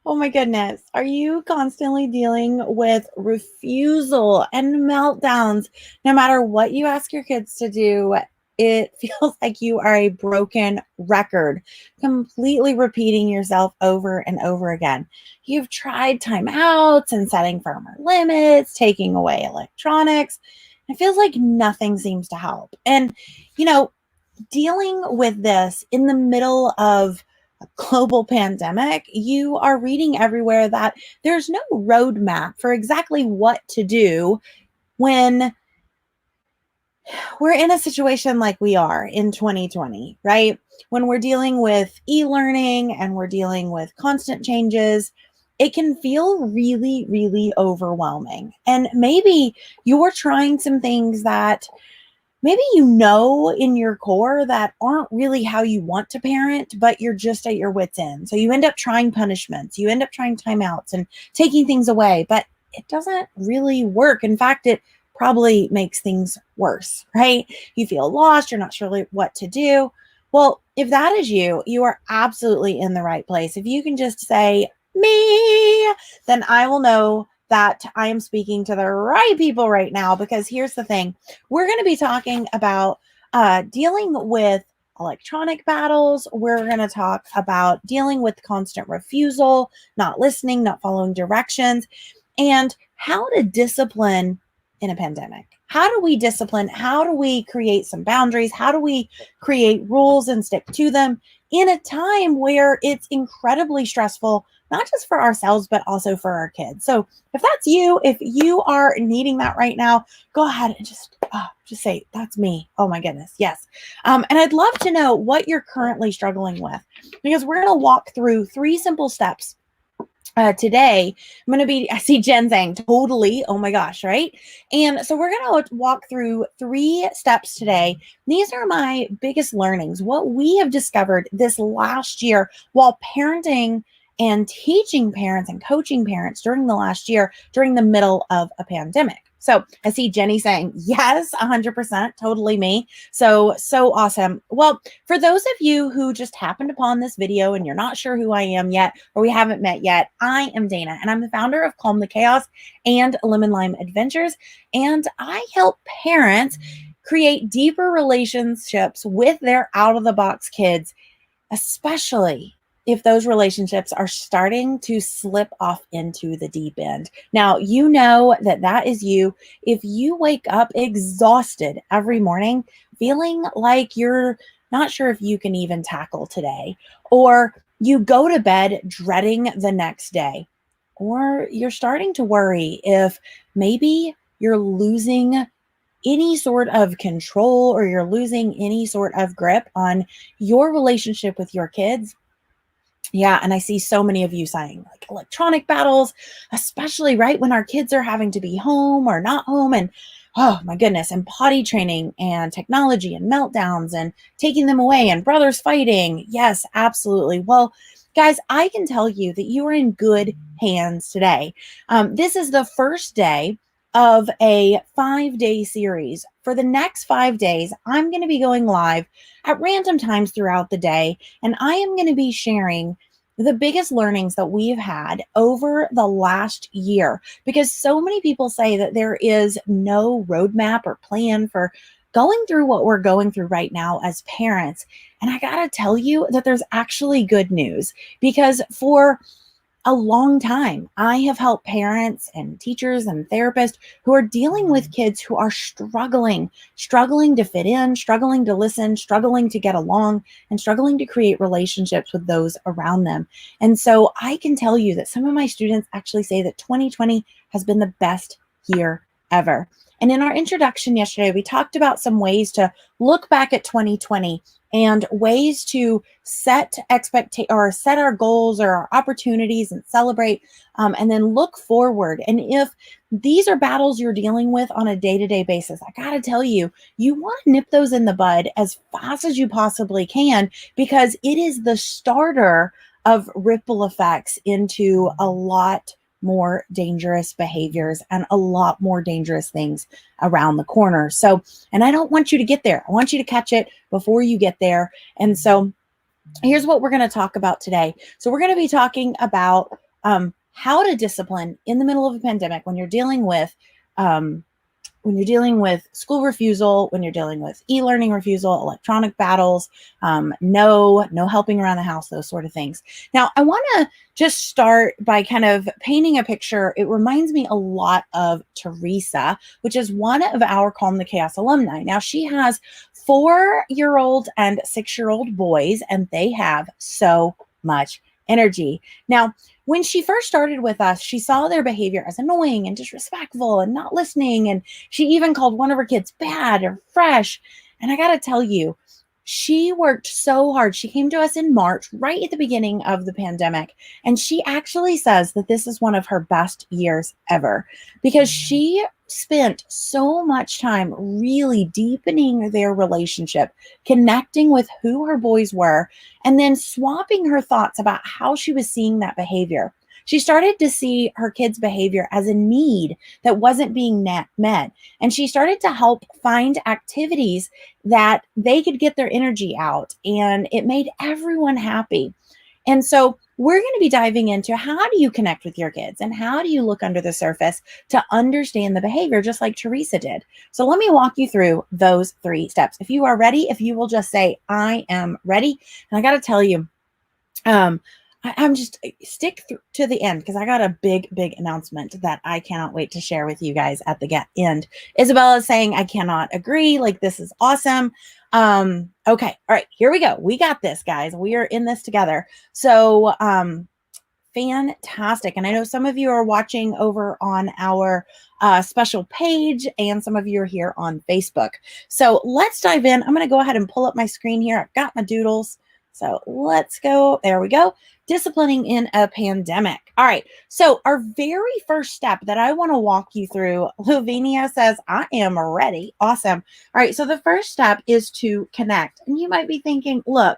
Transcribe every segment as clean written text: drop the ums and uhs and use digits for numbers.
Oh my goodness. Are you constantly dealing with refusal and meltdowns? No matter what you ask your kids to do, it feels like you are a broken record, completely repeating yourself over and over again. You've tried timeouts and setting firmer limits, taking away electronics. It feels like nothing seems to help. And, you know, dealing with this in the middle of a global pandemic, you are reading everywhere that there's no roadmap for exactly what to do when we're in a situation like we are in 2020, right? When we're dealing with e learning and we're dealing with constant changes, it can feel really, really overwhelming. And maybe you're trying some things that maybe you know in your core that aren't really how you want to parent, but you're just at your wits' end. So you end up trying punishments, you end up trying timeouts and taking things away, but it doesn't really work. In fact, it probably makes things worse, right? You feel lost, you're not sure what to do. Well, if that is you, you are absolutely in the right place. If you can just say, me, then I will know that I am speaking to the right people right now because here's the thing we're going to be talking about dealing with electronic battles. We're going to talk about dealing with constant refusal, not listening, not following directions, and how to discipline in a pandemic. How do we discipline? How do we create some boundaries? How do we create rules and stick to them in a time where it's incredibly stressful, not just for ourselves, but also for our kids? So if that's you, if you are needing that right now, go ahead and just say, that's me. Oh my goodness. Yes. And I'd love to know what you're currently struggling with because we're going to walk through 3 simple steps today. I see Jen saying totally. Oh my gosh, right? And so we're going to walk through 3 steps today. These are my biggest learnings, what we have discovered this last year while parenting and teaching parents and coaching parents during the last year during the middle of a pandemic. So I see Jenny saying, yes, 100%, totally me. So awesome. Well, for those of you who just happened upon this video and you're not sure who I am yet, or we haven't met yet, I am Dana, and I'm the founder of Calm the Chaos and Lemon Lime Adventures. And I help parents create deeper relationships with their out of the box kids, especially if those relationships are starting to slip off into the deep end. Now, you know that is you. If you wake up exhausted every morning, feeling like you're not sure if you can even tackle today, or you go to bed dreading the next day, or you're starting to worry if maybe you're losing any sort of control or you're losing any sort of grip on your relationship with your kids. Yeah, and I see so many of you saying like electronic battles, especially right when our kids are having to be home or not home. And oh my goodness, and potty training and technology and meltdowns and taking them away and brothers fighting. Yes, absolutely. Well, guys, I can tell you that you are in good hands today. This is the first day of a 5-day series. For the next 5 days, I'm going to be going live at random times throughout the day, and I am going to be sharing the biggest learnings that we've had over the last year, because so many people say that there is no roadmap or plan for going through what we're going through right now as parents. And I got to tell you that there's actually good news, because for a long time, I have helped parents and teachers and therapists who are dealing with kids who are struggling to fit in, struggling to listen, struggling to get along, and struggling to create relationships with those around them. And so I can tell you that some of my students actually say that 2020 has been the best year ever. And in our introduction yesterday, we talked about some ways to look back at 2020 and ways to set our goals or our opportunities and celebrate, and then look forward. And if these are battles you're dealing with on a day-to-day basis, I gotta tell you, you want to nip those in the bud as fast as you possibly can, because it is the starter of ripple effects into a lot more dangerous behaviors and a lot more dangerous things around the corner. So, and I don't want you to get there. I want you to catch it before you get there. And so here's what we're going to talk about today. So we're going to be talking about how to discipline in the middle of a pandemic um, when you're dealing with school refusal, when you're dealing with e-learning refusal, electronic battles, no helping around the house, those sort of things. Now, I want to just start by kind of painting a picture. It reminds me a lot of Teresa, which is one of our Calm the Chaos alumni. Now, she has 4-year-old and 6-year-old boys, and they have so much energy. Now, when she first started with us, she saw their behavior as annoying and disrespectful and not listening. And she even called one of her kids bad or fresh. And I got to tell you, she worked so hard. She came to us in March, right at the beginning of the pandemic. And she actually says that this is one of her best years ever because she spent so much time really deepening their relationship, connecting with who her boys were, and then swapping her thoughts about how she was seeing that behavior. She started to see her kids' behavior as a need that wasn't being met. And she started to help find activities that they could get their energy out. And it made everyone happy. And so we're going to be diving into how do you connect with your kids and how do you look under the surface to understand the behavior, just like Teresa did. So let me walk you through those 3 steps. If you are ready, if you will just say, I am ready. And I got to tell you, I'm just stick to the end because I got a big announcement that I cannot wait to share with you guys at the end. Isabella is saying I cannot agree. Like, this is awesome. Okay. All right, here we go. We got this, guys. We are in this together. So, fantastic. And I know some of you are watching over on our special page and some of you are here on Facebook. So let's dive in. I'm going to go ahead and pull up my screen here. I've got my doodles. So let's go. There we go. Disciplining in a pandemic. All right. So our very first step that I want to walk you through, Lavinia says, I am ready. Awesome. All right. So the first step is to connect. And you might be thinking, look,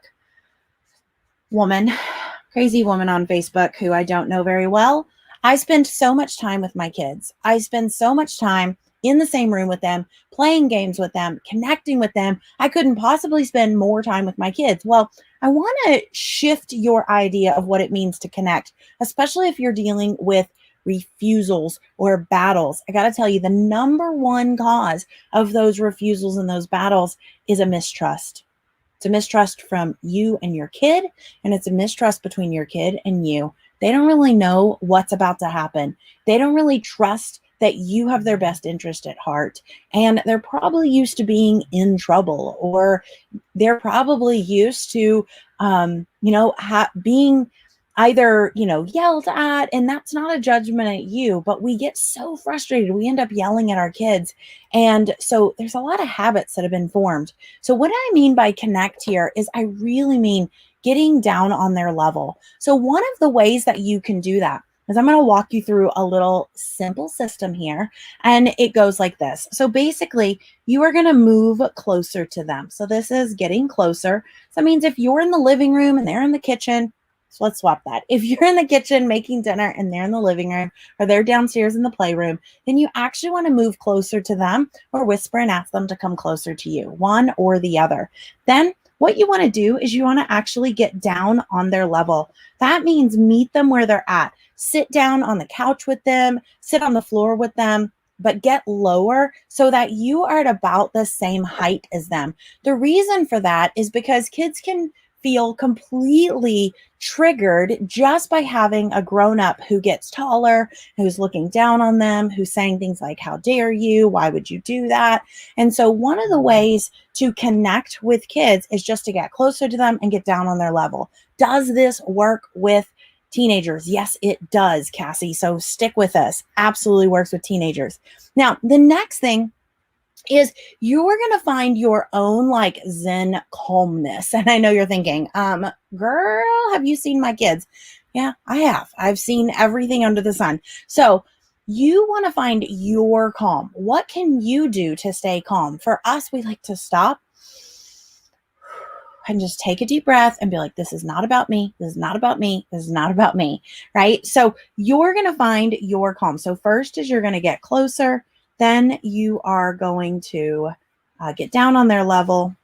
crazy woman on Facebook who I don't know very well. I spend so much time with my kids. I spend so much time in the same room with them, playing games with them, connecting with them. I couldn't possibly spend more time with my kids. Well, I want to shift your idea of what it means to connect, especially if you're dealing with refusals or battles. I got to tell you, the number one cause of those refusals and those battles is a mistrust. It's a mistrust from you and your kid, and it's a mistrust between your kid and you. They don't really know what's about to happen. They don't really trust that you have their best interest at heart. And they're probably used to being in trouble, or they're probably used to, being either, yelled at. And that's not a judgment at you, but we get so frustrated. We end up yelling at our kids. And so there's a lot of habits that have been formed. So what I mean by connect here is I really mean getting down on their level. So one of the ways that you can do that is I'm going to walk you through a little simple system here, and it goes like this. So basically, you are going to move closer to them. So this is getting closer. So that means if you're in the living room and they're in the kitchen, so let's swap that. If you're in the kitchen making dinner and they're in the living room, or they're downstairs in the playroom, then you actually want to move closer to them or whisper and ask them to come closer to you, one or the other. Then what you want to do is you want to actually get down on their level. That means meet them where they're at. Sit down on the couch with them, sit on the floor with them, but get lower so that you are at about the same height as them. The reason for that is because kids can feel completely triggered just by having a grown-up who gets taller, who's looking down on them, who's saying things like, how dare you? Why would you do that? And so one of the ways to connect with kids is just to get closer to them and get down on their level. Does this work with teenagers? Yes, it does, Cassie. So stick with us. Absolutely works with teenagers. Now, the next thing is you're going to find your own like Zen calmness. And I know you're thinking, girl, have you seen my kids? Yeah, I have. I've seen everything under the sun. So you want to find your calm. What can you do to stay calm? For us, we like to stop and just take a deep breath and be like, this is not about me. This is not about me. This is not about me, right? So you're going to find your calm. So first is you're going to get closer. Then you are going to get down on their level.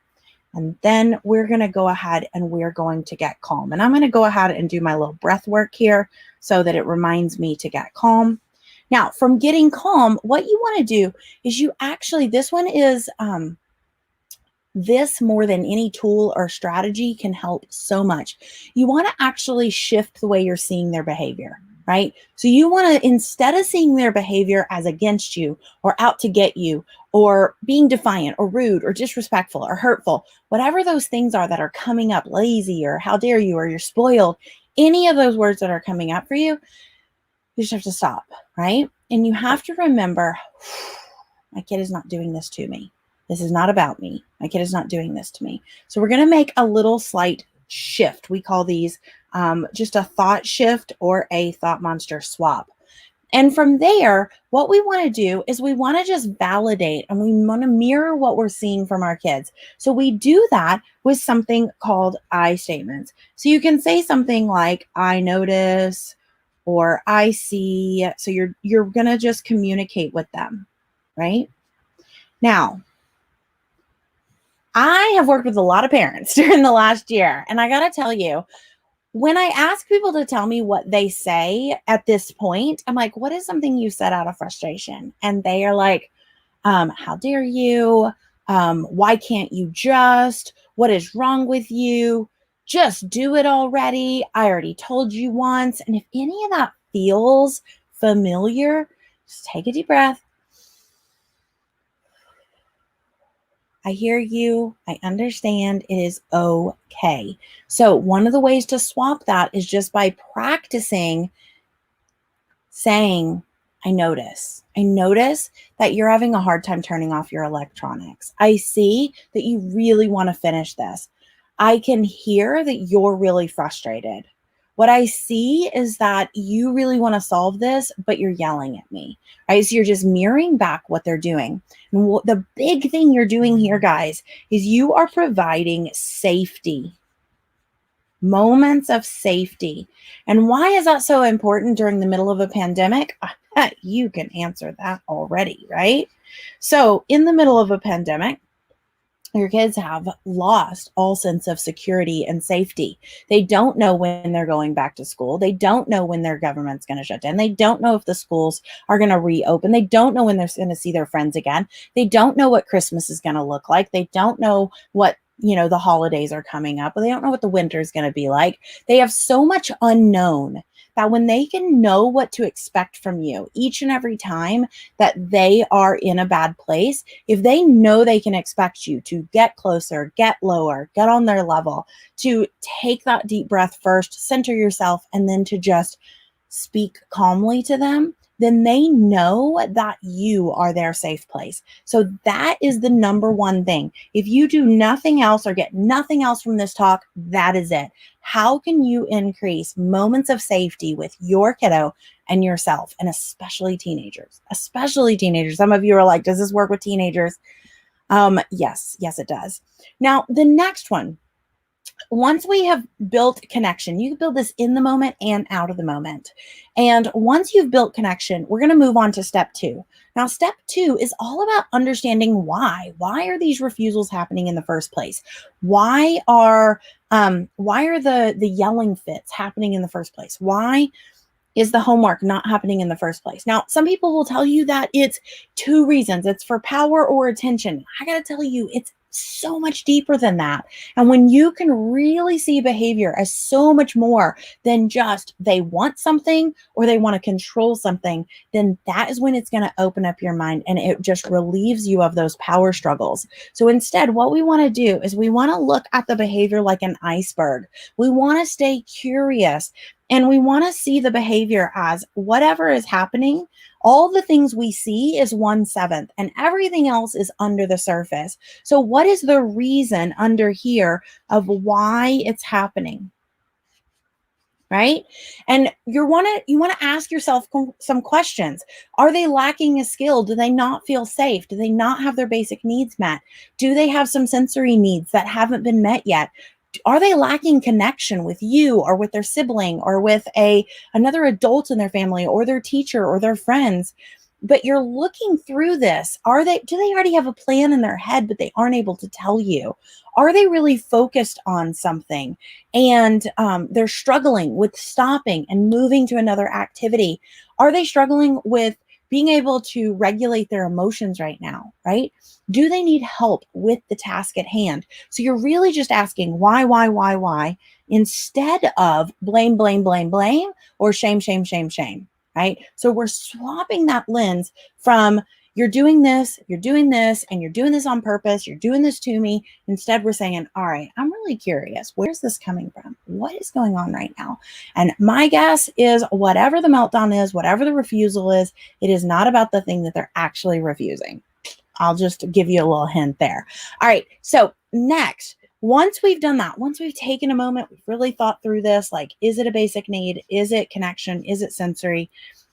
And then we're going to go ahead and we're going to get calm. And I'm going to go ahead and do my little breath work here so that it reminds me to get calm. Now, from getting calm, what you want to do is this one is, this more than any tool or strategy can help so much. You want to actually shift the way you're seeing their behavior, right? So you want to, instead of seeing their behavior as against you or out to get you or being defiant or rude or disrespectful or hurtful, whatever those things are that are coming up, lazy or how dare you or you're spoiled, any of those words that are coming up for you, you just have to stop, right? And you have to remember, my kid is not doing this to me. This is not about me. My kid is not doing this to me. So we're going to make a little slight shift. We call these just a thought shift or a thought monster swap. And from there, what we want to do is we want to just validate and we want to mirror what we're seeing from our kids. So we do that with something called I statements. So you can say something like, I notice, or I see. So you're going to just communicate with them, right? Now, I have worked with a lot of parents during the last year, and I got to tell you, when I ask people to tell me what they say at this point, I'm like, what is something you said out of frustration? And they are like, how dare you? Why can't you just? What is wrong with you? Just do it already. I already told you once. And if any of that feels familiar, just take a deep breath. I hear you. I understand. It is okay. So one of the ways to swap that is just by practicing saying, I notice that you're having a hard time turning off your electronics. I see that you really want to finish this. I can hear that you're really frustrated. What I see is that you really want to solve this, but you're yelling at me, right? So you're just mirroring back what they're doing. And the big thing you're doing here, guys, is you are providing safety, moments of safety. And why is that so important during the middle of a pandemic? You can answer that already, right? So in the middle of a pandemic, your kids have lost all sense of security and safety. They don't know when they're going back to school. They don't know when their government's going to shut down. They don't know if the schools are going to reopen. They don't know when they're going to see their friends again. They don't know what Christmas is going to look like. They don't know what, the holidays are coming up, but they don't know what the winter is going to be like. They have so much unknown that when they can know what to expect from you each and every time that they are in a bad place, if they know they can expect you to get closer, get lower, get on their level, to take that deep breath first, center yourself, and then to just speak calmly to them, then they know that you are their safe place. So that is the number one thing. If you do nothing else or get nothing else from this talk, that is it. How can you increase moments of safety with your kiddo and yourself, and especially teenagers? Especially teenagers. Some of you are like, does this work with teenagers? Yes, it does. Now, the next one. Once we have built connection, you can build this in the moment and out of the moment. And once you've built connection, we're going to move on to step 2. Now, step 2 is all about understanding why. Why are these refusals happening in the first place? Why are the yelling fits happening in the first place? Why is the homework not happening in the first place? Now, some people will tell you that it's 2 reasons. It's for power or attention. I got to tell you, it's so much deeper than that. And when you can really see behavior as so much more than just they want something or they want to control something, then that is when it's going to open up your mind and it just relieves you of those power struggles. So instead, what we want to do is we want to look at the behavior like an iceberg. We want to stay curious. And we want to see the behavior as whatever is happening, all the things we see is 1/7 and everything else is under the surface. So what is the reason under here of why it's happening? Right? And you want to ask yourself some questions. Are they lacking a skill? Do they not feel safe? Do they not have their basic needs met? Do they have some sensory needs that haven't been met yet? Are they lacking connection with you or with their sibling or with another adult in their family or their teacher or their friends? but you're looking through this. Do they already have a plan in their head, but they aren't able to tell you? Are they really focused on something and they're struggling with stopping and moving to another activity? Are they struggling with being able to regulate their emotions right now, right? Do they need help with the task at hand? So you're really just asking why, instead of blame, blame, blame, blame, or shame, shame, shame, shame, right? So we're swapping that lens from you're doing this, and you're doing this on purpose, you're doing this to me. Instead, we're saying, all right, I'm really curious. Where's this coming from? What is going on right now? And my guess is whatever the meltdown is, whatever the refusal is, it is not about the thing that they're actually refusing. I'll just give you a little hint there. All right. So next, once we've done that, once we've taken a moment, we've really thought through this, like, is it a basic need? Is it connection? Is it sensory?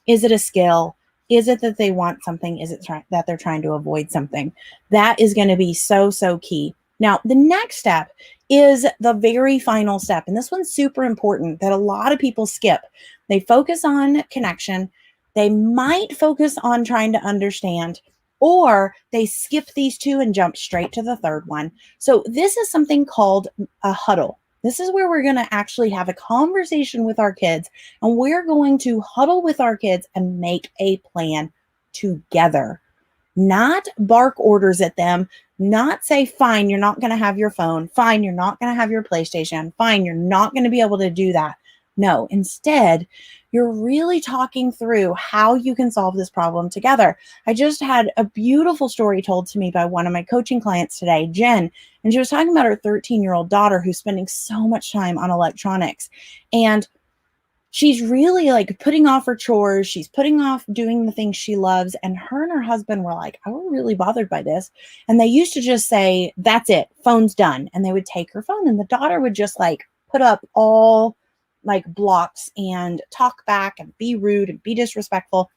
Is it a skill? Is it that they want something? Is it that they're trying to avoid something? That is going to be so, so key. Now, the next step is the very final step. And this one's super important that a lot of people skip. They focus on connection. They might focus on trying to understand, or they skip these two and jump straight to the third one. So this is something called a huddle. This is where we're going to actually have a conversation with our kids, and we're going to huddle with our kids and make a plan together. Not bark orders at them, not say, fine, you're not going to have your phone. Fine, you're not going to have your PlayStation. Fine, you're not going to be able to do that. No, instead, you're really talking through how you can solve this problem together. I just had a beautiful story told to me by one of my coaching clients today, Jen, and she was talking about her 13-year-old daughter who's spending so much time on electronics. And she's really like putting off her chores. She's putting off doing the things she loves. And her husband were like, I was really bothered by this. And they used to just say, that's it, phone's done. And they would take her phone, and the daughter would just like put up all like blocks and talk back and be rude and be disrespectful.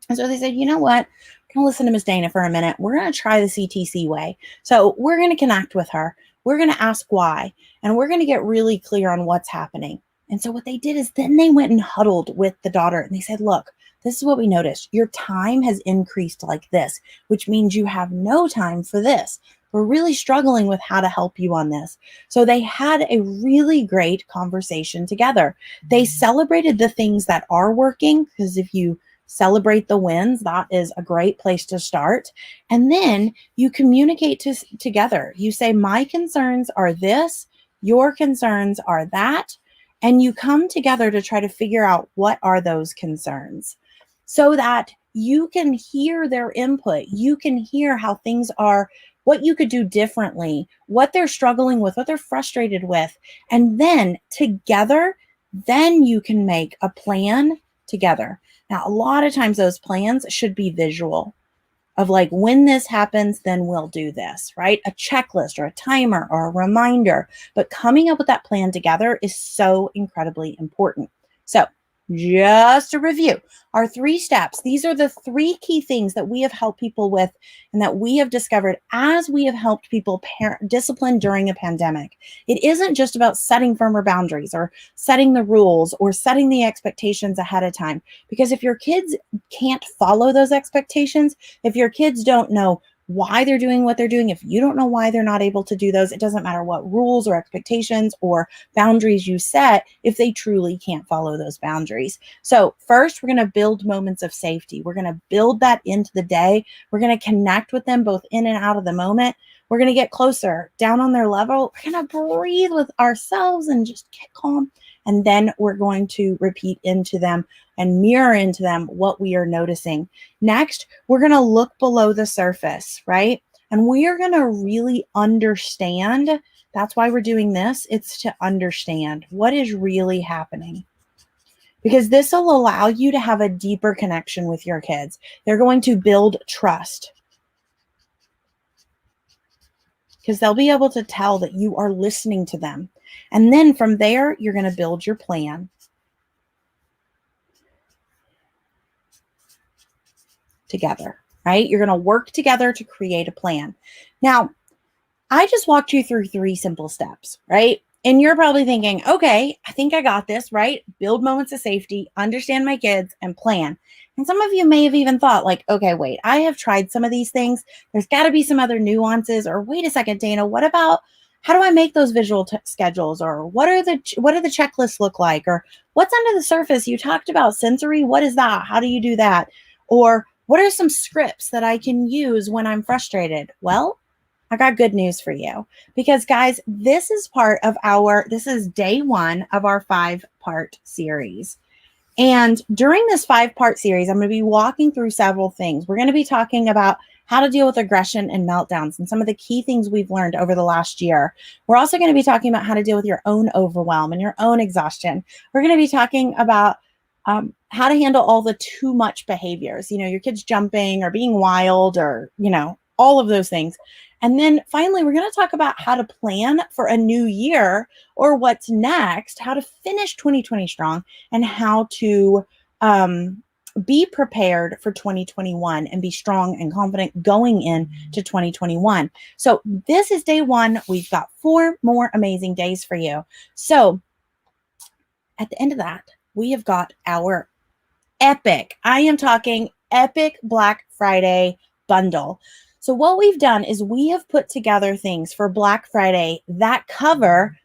And so they said, you know what? I'm going to listen to Miss Dana for a minute. We're going to try the CTC way. So we're going to connect with her. We're going to ask why, and we're going to get really clear on what's happening. And so what they did is then they went and huddled with the daughter, and they said, look, this is what we noticed. Your time has increased like this, which means you have no time for this. We're really struggling with how to help you on this. So they had a really great conversation together. They celebrated the things that are working, because if you celebrate the wins, that is a great place to start. And then you communicate together. You say, my concerns are this, your concerns are that, and you come together to try to figure out what are those concerns so that you can hear their input. You can hear how things are, what you could do differently, what they're struggling with, what they're frustrated with. And then together, then you can make a plan together. Now, a lot of times those plans should be visual of like, when this happens, then we'll do this, right? A checklist or a timer or a reminder. But coming up with that plan together is so incredibly important. So just to review our 3 steps, these are the 3 key things that we have helped people with and that we have discovered as we have helped people discipline during a pandemic. It isn't just about setting firmer boundaries or setting the rules or setting the expectations ahead of time. Because if your kids can't follow those expectations, if your kids don't know why they're doing what they're doing, if you don't know why they're not able to do those, it doesn't matter what rules or expectations or boundaries you set if they truly can't follow those boundaries. So first, we're going to build moments of safety. We're going to build that into the day. We're going to connect with them both in and out of the moment. We're going to get closer down on their level. We're going to breathe with ourselves and just get calm. And then we're going to repeat into them and mirror into them what we are noticing. Next, we're going to look below the surface, right? And we are going to really understand. That's why we're doing this. It's to understand what is really happening. Because this will allow you to have a deeper connection with your kids. They're going to build trust. Because they'll be able to tell that you are listening to them. And then from there, you're going to build your plan together, right? You're going to work together to create a plan. Now, I just walked you through 3 simple steps, right? And you're probably thinking, okay, I think I got this, right? Build moments of safety, understand my kids, and plan. And some of you may have even thought, like, okay, wait, I have tried some of these things. There's got to be some other nuances. Or wait a second, Dana, what about how do I make those visual schedules? Or what do the checklists look like? Or what's under the surface? You talked about sensory. What is that? How do you do that? Or what are some scripts that I can use when I'm frustrated? Well, I got good news for you because, guys, this is day one of our 5-part series. And during this 5-part series, I'm going to be walking through several things. We're going to be talking about how to deal with aggression and meltdowns and some of the key things we've learned over the last year. We're also going to be talking about how to deal with your own overwhelm and your own exhaustion. We're going to be talking about how to handle all the too much behaviors, your kids jumping or being wild or, all of those things. And then finally, we're going to talk about how to plan for a new year or what's next, how to finish 2020 strong, and how to be prepared for 2021 and be strong and confident going into 2021. So this is day one. We've got 4 more amazing days for you. So at the end of that, we have got our I am talking epic Black Friday bundle. So what we've done is we have put together things for Black Friday that cover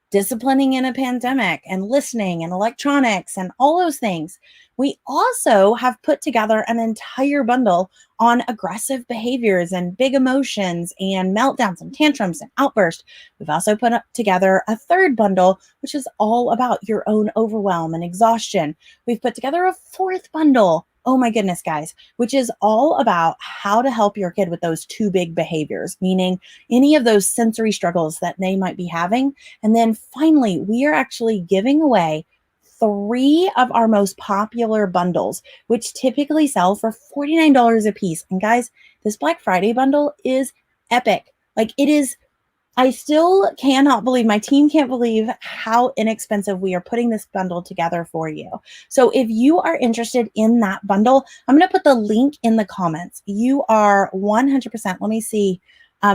disciplining in a pandemic and listening and electronics and all those things. We also have put together an entire bundle on aggressive behaviors and big emotions and meltdowns and tantrums and outbursts. We've also put together a third bundle, which is all about your own overwhelm and exhaustion. We've put together a 4th bundle. Oh my goodness, guys, which is all about how to help your kid with those too big behaviors, meaning any of those sensory struggles that they might be having. And then finally, we are actually giving away 3 of our most popular bundles, which typically sell for $49 a piece. And guys, this Black Friday bundle is epic. Like, it is. I still cannot believe, my team can't believe how inexpensive we are putting this bundle together for you. So if you are interested in that bundle, I'm going to put the link in the comments. You are 100%, let me see,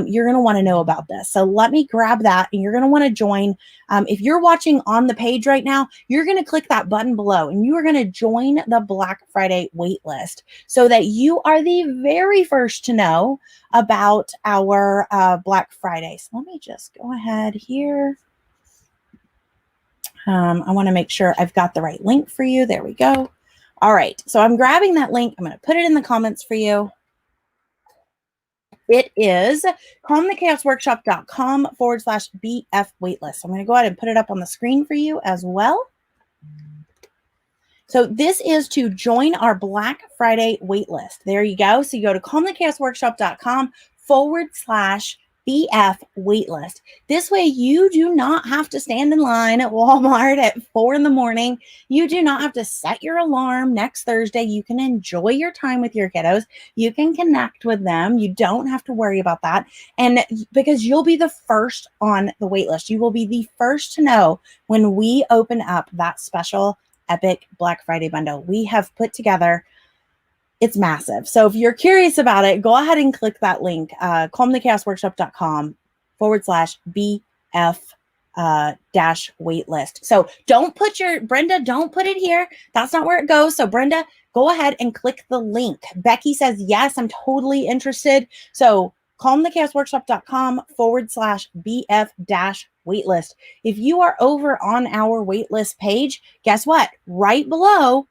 you're going to want to know about this. So let me grab that and you're going to want to join. If you're watching on the page right now, you're going to click that button below and you are going to join the Black Friday waitlist so that you are the very first to know about our Black Friday. So let me just go ahead here. I want to make sure I've got the right link for you. There we go. All right. So I'm grabbing that link. I'm going to put it in the comments for you. It is calmthechaosworkshop.com/BF waitlist. I'm going to go ahead and put it up on the screen for you as well. So this is to join our Black Friday waitlist. There you go. So you go to calmthechaosworkshop.com/BF waitlist. This way you do not have to stand in line at Walmart at 4 in the morning. You do not have to set your alarm next Thursday. You can enjoy your time with your kiddos. You can connect with them. You don't have to worry about that. And because you'll be the first on the waitlist, you will be the first to know when we open up that special epic Black Friday bundle we have put together. It's massive. So if you're curious about it, go ahead and click that link, calmthechaosworkshop.com/BF dash waitlist. So don't put Brenda, don't put it here. That's not where it goes. So Brenda, go ahead and click the link. Becky says, yes, I'm totally interested. So calmthechaosworkshop.com/BF dash waitlist. If you are over on our waitlist page, guess what? Right below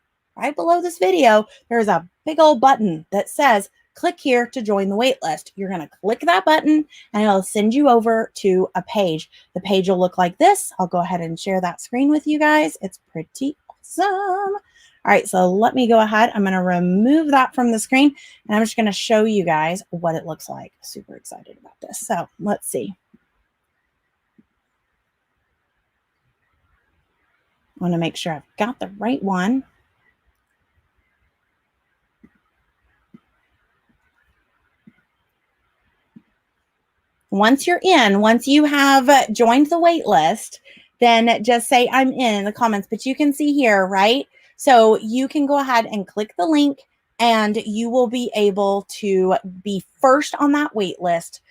this video, there's a big old button that says, click here to join the waitlist. You're going to click that button and it'll send you over to a page. The page will look like this. I'll go ahead and share that screen with you guys. It's pretty awesome. All right, so let me go ahead. I'm going to remove that from the screen and I'm just going to show you guys what it looks like. Super excited about this. So let's see. I want to make sure I've got the right one. Once you have joined the wait list, then just say I'm in the comments. But you can see here, right? So you can go ahead and click the link and you will be able to be first on that wait list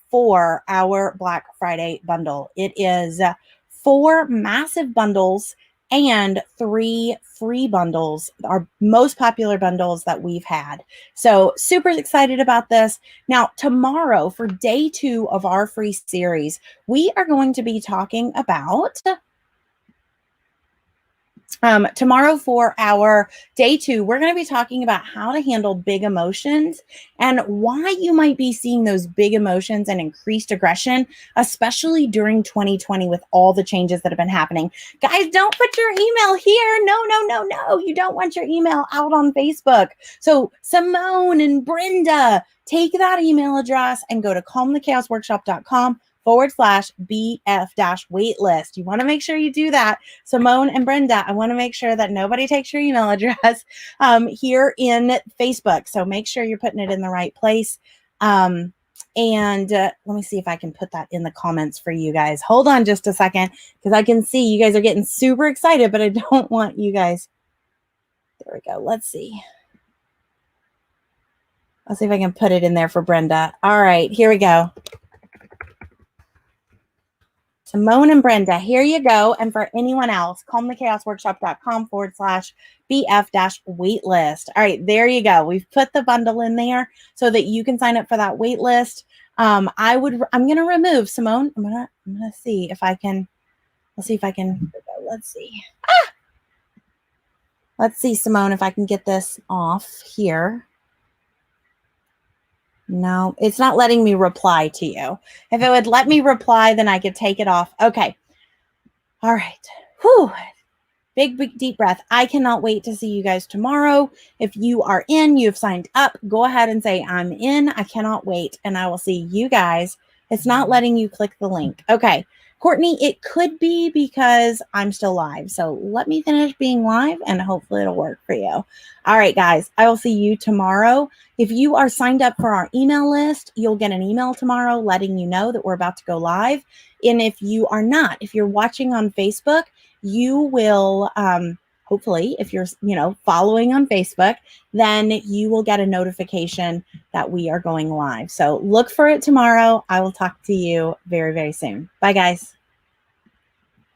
for our Black Friday bundle. It is 4 massive bundles and 3 free bundles, our most popular bundles that we've had. So super excited about this. Now, tomorrow for day 2 of our free series, we are going to be talking about tomorrow for our day 2, we're going to be talking about how to handle big emotions and why you might be seeing those big emotions and increased aggression, especially during 2020 with all the changes that have been happening. Guys, don't put your email here. No, no, no, no. You don't want your email out on Facebook. So Simone and Brenda, take that email address and go to calmthechaosworkshop.com/BF-waitlist. You want to make sure you do that. Simone and Brenda, I want to make sure that nobody takes your email address here in Facebook. So make sure you're putting it in the right place. And let me see if I can put that in the comments for you guys. Hold on just a second, because I can see you guys are getting super excited, but I don't want you guys. There we go. Let's see. Let's see if I can put it in there for Brenda. All right, here we go. Simone and Brenda, here you go. And for anyone else, calmthechaosworkshop.com/BF-waitlist. All right, there you go. We've put the bundle in there so that you can sign up for that wait list. I'm going to remove Simone. I'm going to see if I can, let's see, let's see, Simone, if I can get this off here. No, it's not letting me reply to you. If it would let me reply, then I could take it off. Okay. All right. Whew. Big, deep breath. I cannot wait to see you guys tomorrow. If you are in, you've signed up, go ahead and say, I'm in. I cannot wait. And I will see you guys. It's not letting you click the link. Okay. Courtney, it could be because I'm still live. So let me finish being live and hopefully it'll work for you. All right, guys, I will see you tomorrow. If you are signed up for our email list, you'll get an email tomorrow letting you know that we're about to go live. And if you are not, if you're watching on Facebook, you will, hopefully, if you're, following on Facebook, then you will get a notification that we are going live. So look for it tomorrow. I will talk to you very, very soon. Bye, guys.